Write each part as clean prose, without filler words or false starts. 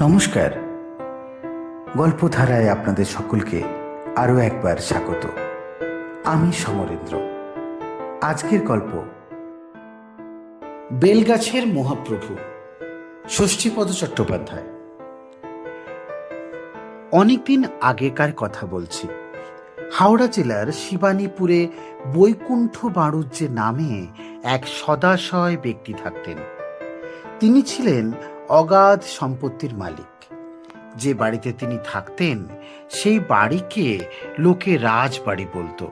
নমস্কার। গল্পধারায় আপনাদের সকলকে আরও একবার স্বাগত। আমি সমরেন্দ্র। আজকের গল্প বেলগাছের মহাপ্রভু, ষষ্ঠীপদ চট্টোপাধ্যায়। অনেকদিন আগেকার কথা বলছি। হাওড়া জেলার শিবানীপুরে বৈকুণ্ঠ বাড়ুজ্যে নামে এক সদাশয় ব্যক্তি থাকতেন। তিনি ছিলেন অগাধ সম্পত্তির মালিক। যে বাড়িতে তিনি থাকতেন সেই বাড়িকে লোকে রাজবাড়ি বলতো।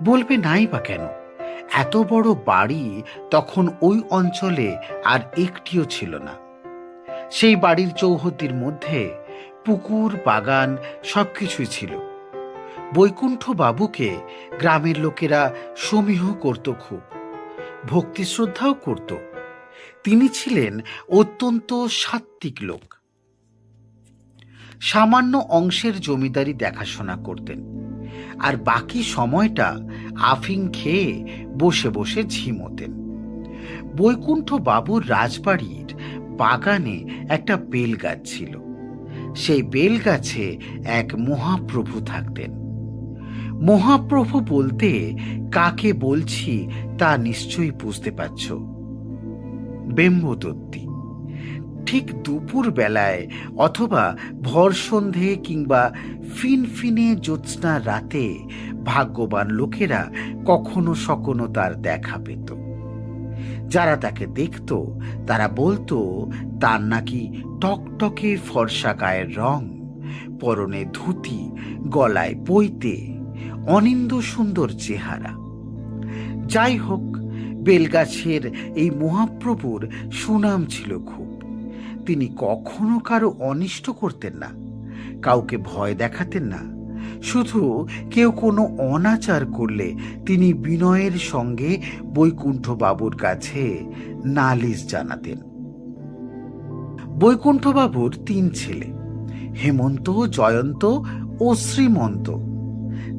বলবে নাই বা কেন, এত বড় বাড়ি তখন ওই অঞ্চলে আর একটিও ছিল না। সেই বাড়ির চৌহদ্দির মধ্যে পুকুর, বাগান সবকিছুই ছিল। বৈকুণ্ঠ বাবুকে গ্রামের লোকেরা সমীহ করত, খুব ভক্তি শ্রদ্ধাও করত। তিনি ছিলেন অত্যন্ত সাত্ত্বিক লোক। সামান্য অংশের জমিদারি দেখাশোনা করতেন, আর বাকি সময়টা আফিং খেয়ে বসে বসে ঝিমোতেন। বৈকুণ্ঠ বাবুর রাজবাড়ির বাগানে একটা বেল গাছ ছিল। সেই বেল গাছে এক মহাপ্রভু থাকতেন। মহাপ্রভু বলতে কাকে বলছি তা নিশ্চয়ই বুঝতে পারছ। ব্রহ্মদত্তী। ঠিক দুপুর বেলায় অথবা ভর সন্ধে কিংবা ফিনফিনে জ্যোৎস্নার রাতে ভাগ্যবান লোকেরা কখনো সকনো তার দেখা পেত। যারা তাকে দেখত তারা বলতো তার নাকি টকটকে ফর্সা গায়ের রং, পরনে ধুতি, গলায় পৈতে, অনিন্দ সুন্দর চেহারা। যাই হোক, বেলগাছের এই মহাপ্রভুর সুনাম ছিল খুব। তিনি কখনো কারো অনিষ্ট করতেন না, কাউকে ভয় দেখাতেন না। শুধু কেউ কোনো অনাচার করলে তিনি বিনয়ের সঙ্গে বৈকুণ্ঠ বাবুর কাছে নালিশ জানাতেন। বৈকুণ্ঠ বাবুর 3 ছেলে, হেমন্ত, জয়ন্ত ও শ্রীমন্ত।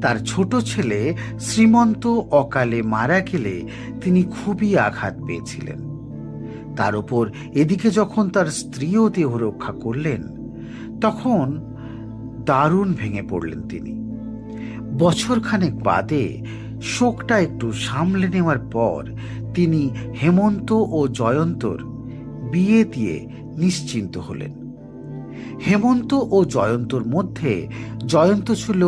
তার ছোট ছেলে শ্রীমন্ত অকালে মারা গেলে তিনি খুবই আঘাত পেয়েছিলেন। তার উপর এদিকে যখন তার স্ত্রীও দেহ রক্ষা করলেন, তখন দারুণ ভেঙে পড়লেন তিনি। বছরখানেক বাদে শোকটা একটু সামলে নেওয়ার পর তিনি হেমন্ত ও জয়ন্তর বিয়ে দিয়ে নিশ্চিন্ত হলেন। হেমন্ত ও জয়ন্তর মধ্যে জয়ন্ত ছিল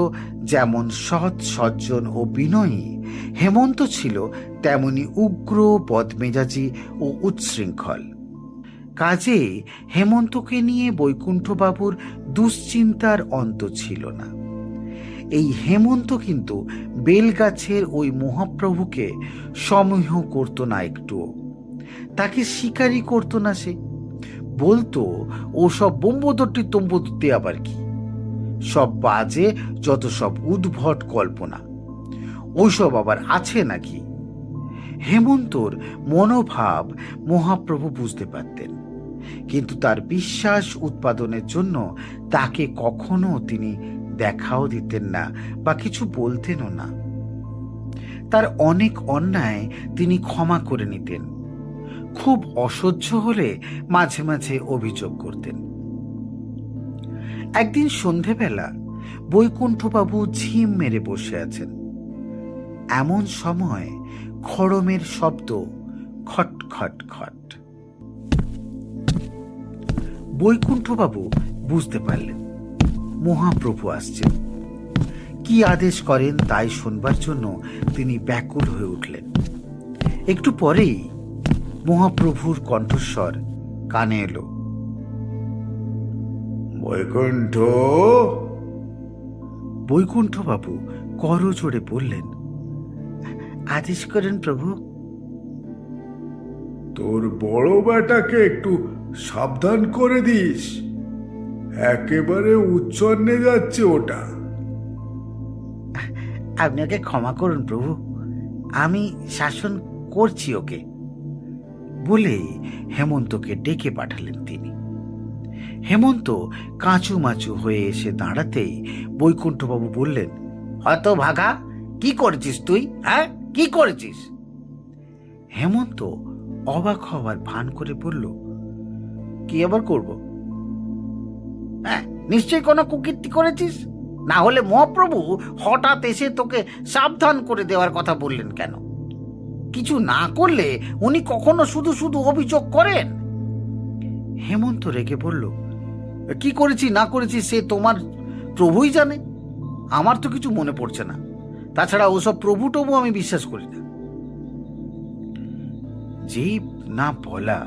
যেমন সৎ, সজ্জন ও বিনয়ী, হেমন্ত ছিল তেমনি উগ্র, বদমেজাজি ও উচ্ছৃঙ্খল। কাজেই হেমন্তকে নিয়ে বৈকুণ্ঠবাবুর দুশ্চিন্তার অন্ত ছিল না। এই হেমন্ত কিন্তু বেলগাছের ওই মহাপ্রভুকে সমীহ করত না একটুও। তাকে স্বীকারই করত না। সে বলতো ও সব বোম্বদট্টি তম্বদুত্তি আবার কি, সব বাজে যত সব উদ্ভট কল্পনা, ওইসব আবার আছে নাকি। হেমন্তর মনোভাব মহাপ্রভু বুঝতে পারতেন, কিন্তু তার বিশ্বাস উৎপাদনের জন্য তাকে কখনো তিনি দেখাও দিতেন না বা কিছু বলতেনও না। তার অনেক অন্যায় তিনি ক্ষমা করে নিতেন। খুব অসহ্য হলে মাঝে মাঝে অভিযোগ করতেন। একদিন সন্ধেবেলা বৈকুণ্ঠবাবু ঝিম মেরে বসে আছেন। এমন সময় খড়মের শব্দ, খট খট খট। বৈকুণ্ঠবাবু বুঝতে পারলেন মহাপ্রভু আসছেন। কি আদেশ করেন তাই শুনবার জন্য তিনি ব্যাকুল হয়ে উঠলেন। একটু পরেই মহাপ্রভুর কণ্ঠস্বর কানে এলো, বৈকুণ্ঠ। বৈকুণ্ঠবাবু করজোড়ে বললেন, আদেশ করেন প্রভু। তোর বড় বেটাকে একটু সাবধান করে দিস, একেবারে উচ্ছন্নে যাচ্ছে ওটা। আপনাকে ক্ষমা করুন প্রভু, আমি শাসন করছি ওকে বলেই হেমন্তকে ডেকে পাঠালেন তিনি। হেমন্ত কাঁচুমাচু হয়ে এসে দাঁড়াতেই বৈকুণ্ঠবাবু বললেন, হতভাগা, কি করেছিস তুই? হ্যাঁ, কি করেছিস? হেমন্ত অবাক হওয়ার ভান করে বলল, কি আবার করব? হ্যাঁ, নিশ্চয়ই কোনো কুকীর্তি করেছিস, না হলে মহাপ্রভু হঠাৎ এসে তোকে সাবধান করে দেওয়ার কথা বললেন কেন? কিছু না করলে উনি কখনো শুধু শুধু অভিযোগ করেন? হেমন্ত রেগে বলল, কি করেছি না করেছি সে তোমার প্রভুই জানে, আমার তো কিছু মনে পড়ছে না। তাছাড়া ওসব প্রভু টভু আমি বিশ্বাস করি না। যেই না বলা,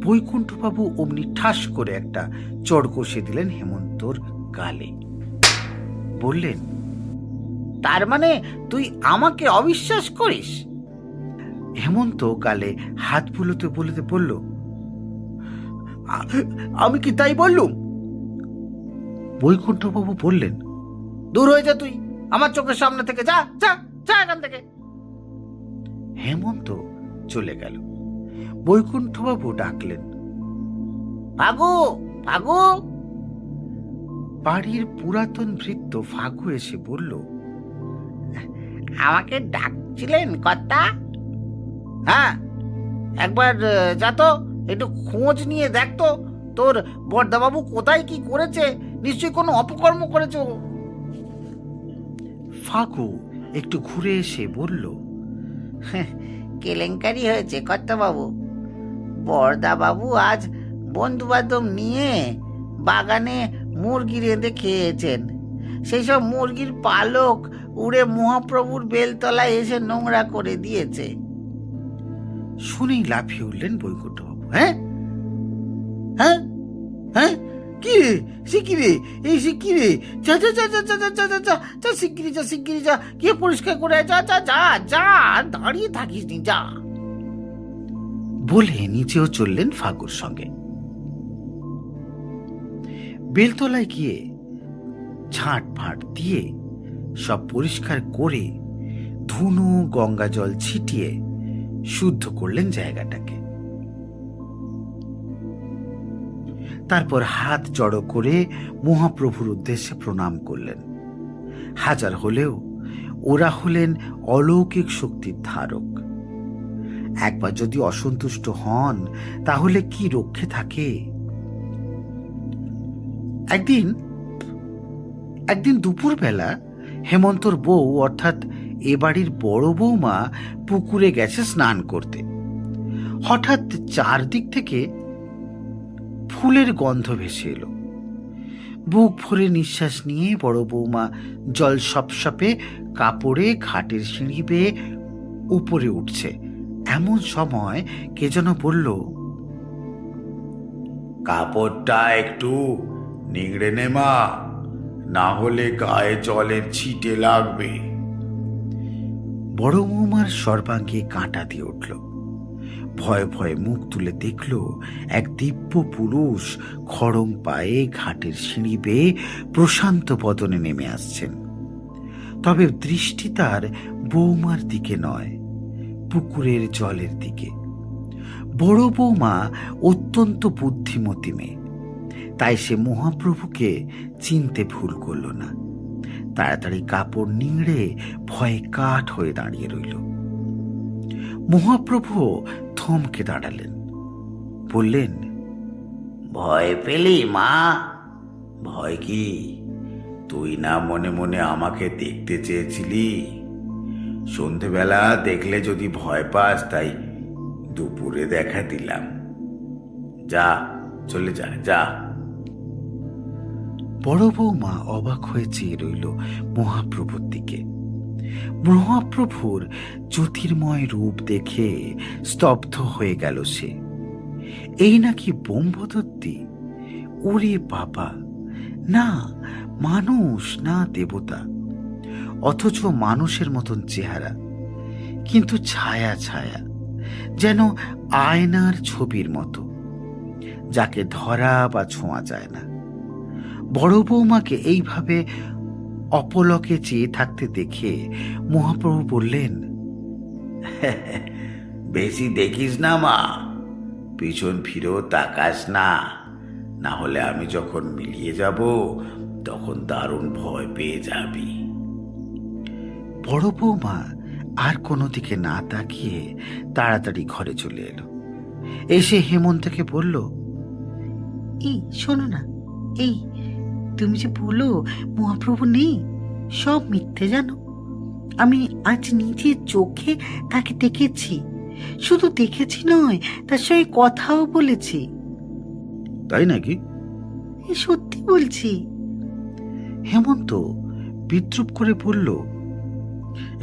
বৈকুণ্ঠবাবু অমনি ঠাস করে একটা চড় কষে দিলেন হেমন্তর গালে। বললেন, তার মানে তুই আমাকে অবিশ্বাস করিস? হেমন্ত গালে হাত বুলোতে বলতে বলল, আমি কি তাই বললুম? বৈকুণ্ঠবাবু বললেন, দূর হয়ে যা তুই আমার চোখের সামনে থেকে, যা যা যা এখান থেকে। হেমন্ত চলে গেল। বৈকুণ্ঠবাবু ডাকলেন, ফাগু, ফাগু। বাড়ির পুরাতন ভৃত্য ফাগু এসে বলল, আমাকে ডাকছিলেন কর্তা? হ্যাঁ, একবার যা তো, একটু খোঁজ নিয়ে দেখ তো তোর বরদাবাবু কোথায় কি করেছে, নিশ্চয়ই কোনো অপকর্ম করেছে। ফাগু একটু ঘুরে এসে বলল, কেলেঙ্কারি হয়েছে কর্তাবাবু। বরদাবাবু আজ বন্ধু বান্ধব নিয়ে বাগানে মুরগি রেঁধে খেয়েছেন। সেই সব মুরগির পালক উড়ে মহাপ্রভুর বেলতলায় এসে নোংরা করে দিয়েছে। শুনেই লাফিয়ে উঠলেন বৈকুণ্ঠবাবু। হ্যাঁ হ্যাঁ হ্যাঁ, কি রে, সে কি রে, এই সে কি রে, যা যা যা যা যা যা যা যা যা যা, শিগগিরি যা, শিগগিরি যা, গিয়ে পরিষ্কার করে যা যা যা যা, দাঁড়িয়ে থাকিস নি, যা। বলে নিচেও চললেন ফাগুর সঙ্গে। বেলতলায় গিয়ে ঝাঁট ফাঁট দিয়ে সব পরিষ্কার করে ধুনো গঙ্গা জল ছিটিয়ে শুদ্ধ করলেন জায়গাটাকে। তারপর হাত জড়ো করে মহাপ্রভুর উদ্দেশ্যে প্রণাম করলেন। হাজার হলেও ওরা হলেন অলৌকিক শক্তির ধারক। একবার যদি অসন্তুষ্ট হন তাহলে কি রক্ষে থাকে? একদিন দুপুরবেলা হেমন্তর বউ অর্থাৎ এ বাড়ির বড় বৌমা পুকুরে গেছে স্নান করতে। হঠাৎ চারদিক থেকে ফুলের গন্ধ ভেসে এলো। বুক ভরে নিঃশ্বাস নিয়ে বড় বৌমা জল সপসপে কাপড়ে ঘাটের সিঁড়ি বেয়ে উপরে উঠছে। এমন সময় কে যেন বলল, কাপড়টা একটু নিংড়ে নে মা, না হলে গায়ে জলের ছিটে লাগবে। বড় বৌমার সর্বাঙ্গে কাঁটা দিয়ে উঠল। ভয়ে ভয়ে মুখ তুলে দেখল এক দিব্য পুরুষ খড়ম পায়ে ঘাটের সিঁড়ি বেয়ে প্রশান্ত বদনে নেমে আসছেন। তবে দৃষ্টি তার বৌমার দিকে নয়, পুকুরের জলের দিকে। বড় বৌমা অত্যন্ত বুদ্ধিমতী মেয়ে, তাই সে মহাপ্রভুকে চিনতে ভুল করল না। তাড়াতাড়ি কাপড় নিংড়ে ভয়ে কাঠ হয়ে দাঁড়িয়ে রইল। মহাপ্রভু থমকে দাঁড়ালেন, বললেন, ভয় পেলি মা? ভয় কি? তুই না মনে মনে আমাকে দেখতে চেয়েছিলি? সন্ধেবেলা দেখলে যদি ভয় পাস তাই দুপুরে দেখা দিলাম। যা, চলে যা, যা। বড় বৌমা অবাক হয়ে চেয়ে রইল মহাপ্রভুর দিকে। মহাপ্রভুর জ্যোতির্ময় রূপ দেখে স্তব্ধ হয়ে গেল সে। এই নাকি ব্রহ্মদত্তি? ওরে বাবা, না মানুষ না দেবতা, অথচ মানুষের মতন চেহারা, কিন্তু ছায়া ছায়া, যেন আয়নার ছবির মতো, যাকে ধরা বা ছোঁয়া যায় না। বড় বৌমাকে এইভাবে অপলকে চেয়ে থাকতে দেখে মহাপ্রভু বললেন, বেশি দেখিস না মা, পিছন ফিরেও তাকাস না, না হলে আমি যখন মিলিয়ে যাব তখন দারুণ ভয় পেয়ে যাবি। বড় বৌমা আর কোনো দিকে না তাকিয়ে তাড়াতাড়ি ঘরে চলে এলো। এসে হেমন্তকে বলল, এই শোনো না, এই তুমি যে বলো মহাপ্রভু নেই, সব মিথ্যে জানো। আমি আজ নিজের চোখে তাকে দেখেছি, শুধু দেখেছি নয়, তার সঙ্গে কথাও বলেছি। তাই নাকি? সত্যি বলছি। হেমন্ত বিদ্রুপ করে বলল,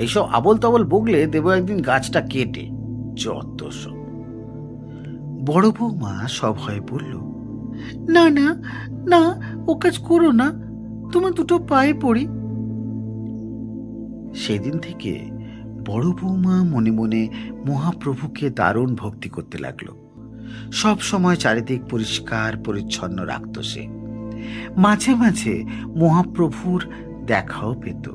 এইসব আবল তাবল বগলে দেব একদিন গাছটা কেটে। যত সব। বড় বৌমা সভয়ে বলল, না না না, ও কাজ করো না, তোমার দুটো পায়ে পড়ি। সেদিন থেকে বড় বৌমা মনে মনে মহাপ্রভুকে দারুণ ভক্তি করতে লাগলো। সব সময় চারিদিক পরিষ্কার পরিচ্ছন্ন রাখত সে। মাঝে মাঝে মহাপ্রভুর দেখাও পেত।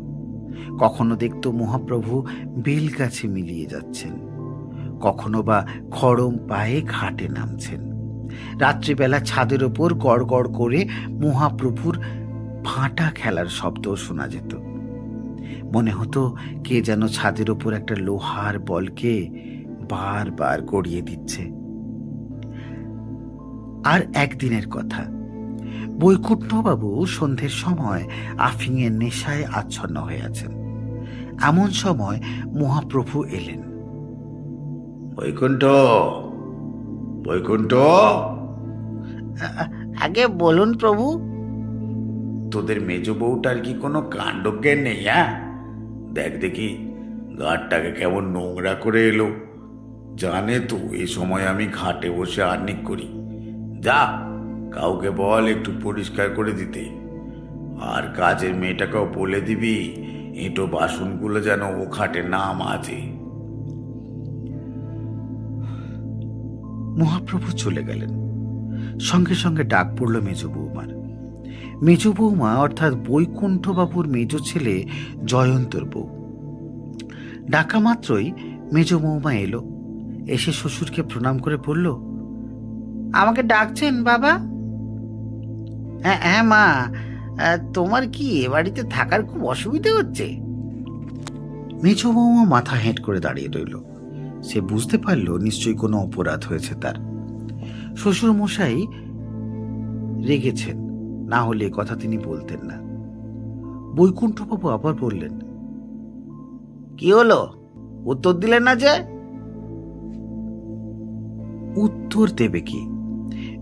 কখনো দেখত মহাপ্রভু বেল গাছে মিলিয়ে যাচ্ছেন, কখনো বা খড়ম পায়ে ঘাটে নামছেন। রাত্রিবেলা ছাদের ওপর গড় গড় করে মহাপ্রভুর ভাঁটা খেলার শব্দ শোনা যেত। মনে হতো কে যেন ছাদের ওপর একটা লোহার বলকে বারবার গড়িয়ে দিচ্ছে। আর একদিনের কথা, বৈকুণ্ঠবাবু সন্ধ্যের সময় আফিংয়ের নেশায় আচ্ছন্ন হয়ে আছেন। এমন সময় মহাপ্রভু এলেন। বৈকুণ্ঠ, বৈকুণ্ঠ! আগে বলুন প্রভু। তোদের মেজ বউটার কি কোনো কাণ্ডজ্ঞান নেই? হ্যাঁ, দেখ দেখি ঘাটটাকে কেমন নোংরা করে এলো। জানে তো এই সময় আমি ঘাটে বসে আর্নিক করি। যা, কাউকে বল একটু পরিষ্কার করে দিতে। আর কাজের মেয়েটাকেও বলে দিবি এঁটো বাসনগুলো যেন ও খাটে না মাজে। মহাপ্রভু চলে গেলেন। সঙ্গে সঙ্গে ডাক পড়ল মেজ বৌমার। মেজ বৌমা অর্থাৎ বৈকুণ্ঠবাবুর মেজ ছেলে জয়ন্তর বউ। ডাকা মাত্রই মেজ বৌমা এলো। এসে শ্বশুরকে প্রণাম করে বলল, আমাকে ডাকছেন বাবা? হ্যাঁ হ্যাঁ মা, তোমার কি এ বাড়িতে থাকার খুব অসুবিধা হচ্ছে? মেজ বৌমা মাথা হেঁট করে দাঁড়িয়ে রইল। সে বুঝতে পারল নিশ্চয়ই কোনো অপরাধ হয়েছে তার। শ্বশুর মশাই রেগেছেন, না হলে এ কথা তিনি বলতেন না। বৈকুণ্ঠবাবু আবার বললেন, কি হলো, উত্তর দিলেন না যে? উত্তর দেবে কি?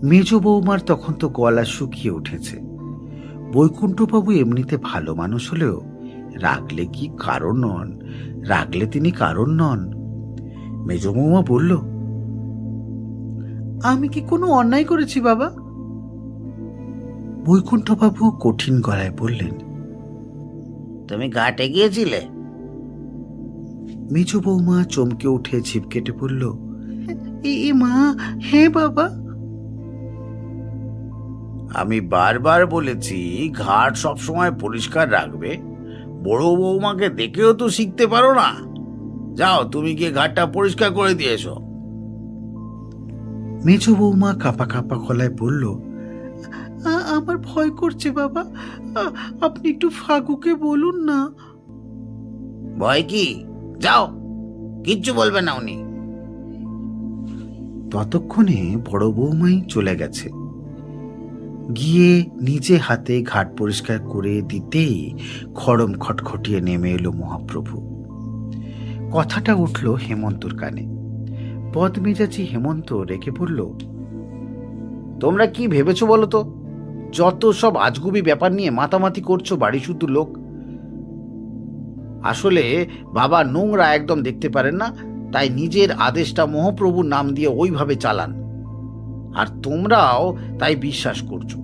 মেজ বৌমার তখন তো গলা শুকিয়ে উঠেছে। বৈকুণ্ঠবাবু এমনিতে ভালো মানুষ হলেও রাগলে কি কারণ নন, রাগলে তিনি কারণ নন। মেজ বৌমা বলল, আমি কি কোনো অন্যায় করেছি বাবা? বৈকুণ্ঠবাবু কঠিন গলায় বললেন, তুমি ঘাটে গিয়েছিলে? মেজ বৌমা চমকে উঠে ছিপ কেটে বলল, এ মা, হে বাবা। আমি বারবার বলেছি ঘাট সবসময় পরিষ্কার রাখবে। বড় বৌমাকে দেখেও তো শিখতে পারো না। যাও, তুমি গিয়ে ঘাটটা পরিষ্কার করে দিয়ে এসো। মেজ বৌমা কাঁপা কাঁপা গলায় বলল, আমার ভয় করছে বাবা, আপনি একটু ফাগুকে বলুন না। ভয় কি? যাও, কিচ্ছু বলবে না উনি। ততক্ষণে বড় বৌমাই চলে গেছে। গিয়ে নিজে হাতে ঘাট পরিষ্কার করে দিতেই খড়ম খটখটিয়ে নেমে এলো মহাপ্রভু। কথাটা উঠল হেমন্তর কানে। বদমেজাজি হেমন্ত রেখে বলল, তোমরা কি ভেবেছো বলো তো? যত সব আজগুবি ব্যাপার নিয়ে মাতামাতি করছো বাড়ি শুধু লোক। আসলে বাবা নোংরা একদম দেখতে পারেন না, তাই নিজের আদেশটা মহাপ্রভুর নাম দিয়ে ওইভাবে চালান, আর তোমরাও তাই বিশ্বাস করছো।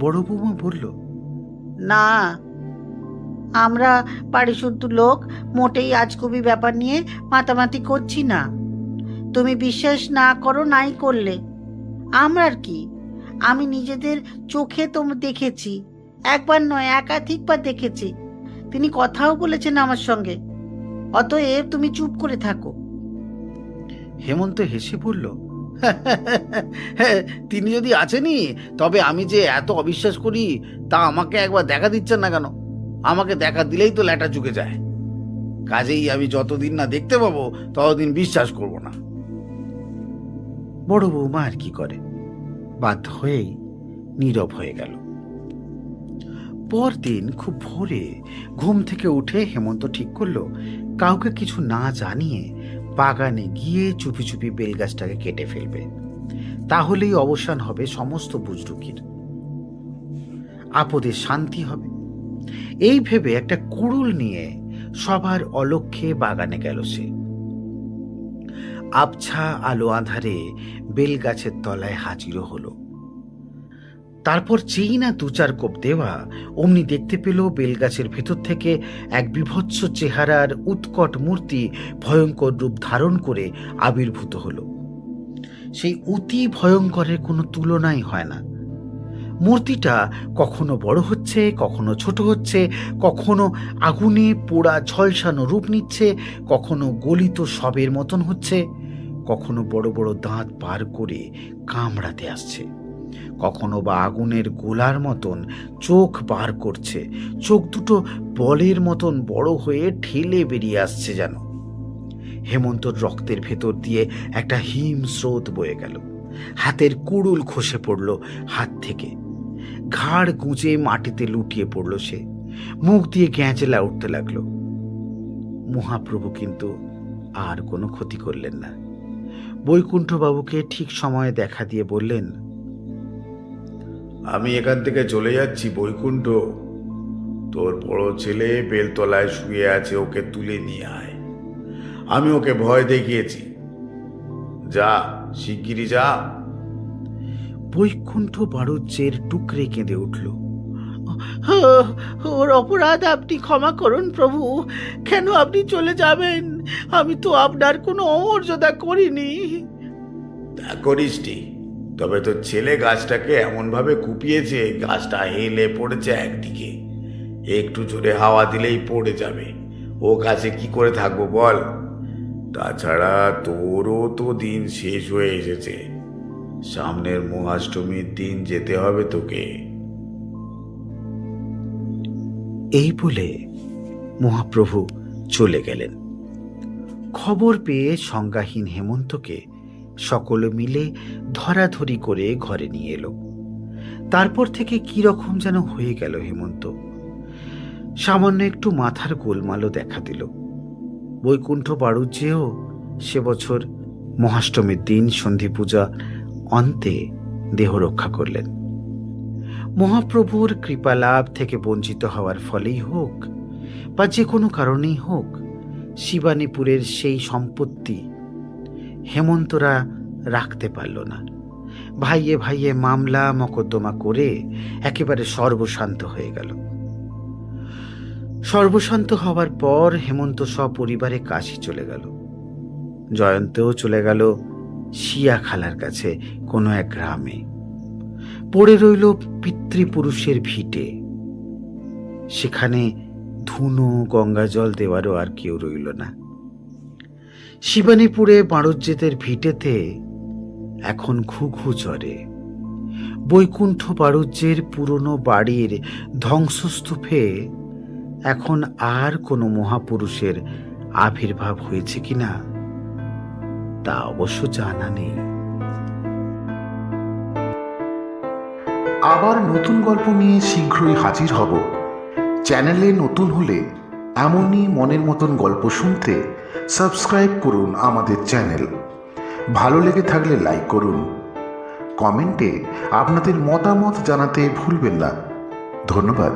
বড় বৌমা বলল, না, আমরা পারিশুদ্ধ লোক মোটেই আজগুবি ব্যাপার নিয়ে মাতামাতি করছি না। তুমি বিশ্বাস না করো, নাই করলে আমরার কি? আমি নিজেদের চোখে তো দেখেছি, একবার নয় একাধিকবার দেখেছি। তিনি কথাও বলেছেন আমার সঙ্গে। অতএব তুমি চুপ করে থাকো। হেমন্ত হেসে বলল, তিনি যদি আছেনই, তবে আমি যে এত অবিশ্বাস করি তা আমাকে একবার দেখা দিচ্ছেন না কেন? আমাকে দেখা দিলেই তো ল্যাটা চুকে যায়। কাজেই আমি যতদিন না দেখতে পাবো ততদিন বিশ্বাস করব না। বড় বৌমা আর কি করে, বাধ্য হয়েই নীরব হয়ে গেল। পরদিন খুব ভোরে ঘুম থেকে উঠে হেমন্ত ঠিক করলো কাউকে কিছু না জানিয়ে বাগানে গিয়ে চুপি চুপি বেলগাছটাকে কেটে ফেলবে। তাহলেই অবসান হবে সমস্ত বুজরুকির, আপদে শান্তি হবে। এই ভেবে একটা কুড়ুল নিয়ে সবার অলক্ষ্যে বাগানে গেল সে। আবছা আলো আঁধারে বেলগাছের তলায় হাজিরও হলো। তারপর যেই না দু চার কোপ দেওয়া, অমনি দেখতে পেল বেলগাছের ভেতর থেকে এক বিভৎস চেহারার উৎকট মূর্তি ভয়ঙ্কর রূপ ধারণ করে আবির্ভূত হলো। সেই অতি ভয়ঙ্করের কোনো তুলনাই হয় না। মূর্তিটা কখনো বড় হচ্ছে, কখনো ছোট হচ্ছে, কখনো আগুনে পোড়া ঝলসানো রূপ নিচ্ছে, কখনো গলিত শবের মতন হচ্ছে, কখনো বড় বড় দাঁত বার করে কামড়াতে আসছে, কখনো বা আগুনের গোলার মতন চোখ বার করছে, চোখ দুটো বলের মতন বড় হয়ে ঠেলে বেরিয়ে আসছে যেন। হেমন্তর রক্তের ভেতর দিয়ে একটা হিম স্রোত বয়ে গেল। হাতের কুড়ুল খসে পড়ল হাত থেকে, ঘাড় গুঁজে মাটিতে লুটিয়ে পড়ল সে, মুখ দিয়ে গ্যাঁজেলা উঠতে লাগলো। মহাপ্রভু কিন্তু আর কোনো ক্ষতি করলেন না। বৈকুণ্ঠবাবুকে ঠিক সময়ে দেখা দিয়ে বললেন, আমি এখান থেকে চলে যাচ্ছি বৈকুণ্ঠ। তোর বড় ছেলে বেলতলায় শুয়ে আছে, ওকে তুলে নিয়ে আয়। আমি ওকে ভয় দেখিয়েছি, যা শিগগিরই যা। বৈকুণ্ঠ বাড়ুজ্যের টুকরে কেঁদে উঠল। ওর অপরাধ আপনি ক্ষমা করুন প্রভু। কেন আপনি চলে যাবেন? আমি তো আপনার কোনো অমর্যাদা করিনি। তা করিসটি, তবে তোর ছেলে গাছটাকে এমনভাবে কুপিয়েছে, গাছটা হেলে পড়েছে একদিকে। একটু জোরে হাওয়া দিলেই পড়ে যাবে। ও গাছে কি করে থাকবো বল? তাছাড়া তোরও তো দিন শেষ হয়ে এসেছে। সামনের মহাষ্টমীর দিন যেতে হবে তোকে। এই বলে মহাপ্রভু চলে গেলেন। খবর পেয়ে সংজ্ঞাহীন হেমন্তকে সকলে মিলে ধরাধরি করে ঘরে নিয়ে এলো। তারপর থেকে কি রকম যেন হয়ে গেল হেমন্ত। সামান্য একটু মাথার গোলমালও দেখা দিল। বৈকুণ্ঠ বাড়ুজ্যেও সে বছর মহাষ্টমীর দিন সন্ধি পূজা অন্তে দেহ রক্ষা করলেন। মহাপ্রভুর কৃপালাভ থেকে বঞ্চিত হওয়ার ফলেই হোক বা যে কোনো কারণেই হোক, শিবানীপুরের সেই সম্পত্তি হেমন্তরা রাখতে পারল না। ভাইয়ে ভাইয়ে মামলা মকদ্দমা করে একেবারে সর্বশান্ত হয়ে গেল। সর্বশান্ত হওয়ার পর হেমন্ত সপরিবারে কাশী চলে গেল। জয়ন্তও চলে গেল শিয়া খালার কাছে কোনো এক গ্রামে। পড়ে রইল পিতৃপুরুষের ভিটে। সেখানে ধুনো গঙ্গা জল দেওয়ারও আর কেউ রইল না। শিবানীপুরে বাড়ুজ্যেদের ভিটেতে এখন ঘুঘু চড়ে। বৈকুণ্ঠ বাড়ুজ্যের পুরনো বাড়ির ধ্বংসস্তূপে এখন আর কোনো মহাপুরুষের আবির্ভাব হয়েছে কিনা তা অবশ্য জানা নেই। আবার নতুন গল্প নিয়ে শীঘ্রই হাজির হব। চ্যানেলে নতুন হলে এমনই মনের মতন গল্প শুনতে সাবস্ক্রাইব করুন আমাদের চ্যানেল। ভালো লেগে থাকলে লাইক করুন। কমেন্টে আপনাদের মতামত জানাতে ভুলবেন না। ধন্যবাদ।